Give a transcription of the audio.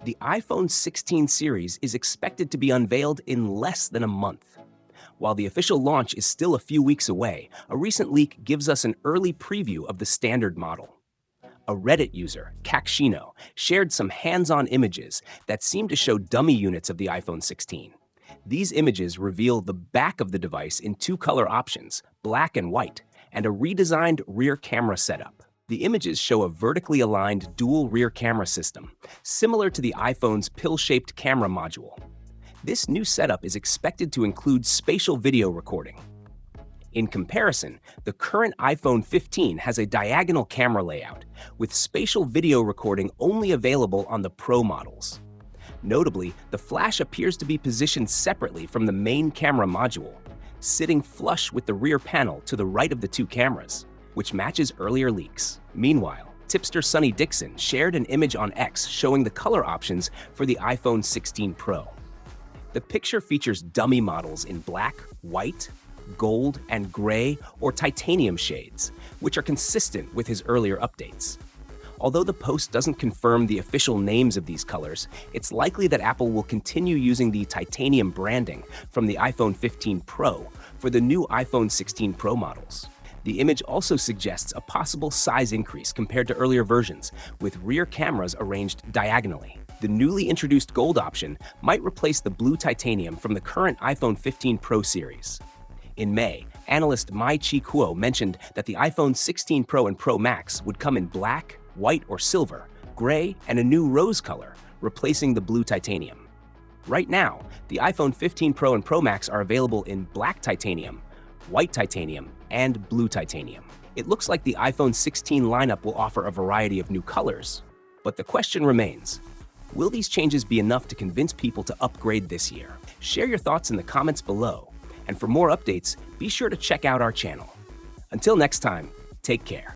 The iPhone 16 series is expected to be unveiled in less than a month. While the official launch is still a few weeks away, a recent leak gives us an early preview of the standard model. A Reddit user, Kakshino, shared some hands-on images that seem to show dummy units of the iPhone 16. These images reveal the back of the device in two color options, black and white, and a redesigned rear camera setup. The images show a vertically aligned dual rear camera system, similar to the iPhone's pill-shaped camera module. This new setup is expected to include spatial video recording. In comparison, the current iPhone 15 has a diagonal camera layout, with spatial video recording only available on the Pro models. Notably, the flash appears to be positioned separately from the main camera module, sitting flush with the rear panel to the right of the two cameras, which matches earlier leaks. Meanwhile, tipster Sonny Dixon shared an image on X showing the color options for the iPhone 16 Pro. The picture features dummy models in black, white, gold, and gray or titanium shades, which are consistent with his earlier updates. Although the post doesn't confirm the official names of these colors, it's likely that Apple will continue using the titanium branding from the iPhone 15 Pro for the new iPhone 16 Pro models. The image also suggests a possible size increase compared to earlier versions, with rear cameras arranged diagonally. The newly introduced gold option might replace the blue titanium from the current iPhone 15 Pro series. In May, analyst Mai Chi Kuo mentioned that the iPhone 16 Pro and Pro Max would come in black, white or silver, gray, and a new rose color, replacing the blue titanium. Right now, the iPhone 15 Pro and Pro Max are available in black titanium, white titanium, and blue titanium. It looks like the iPhone 16 lineup will offer a variety of new colors. But the question remains, will these changes be enough to convince people to upgrade this year? Share your thoughts in the comments below. And for more updates, be sure to check out our channel. Until next time, take care.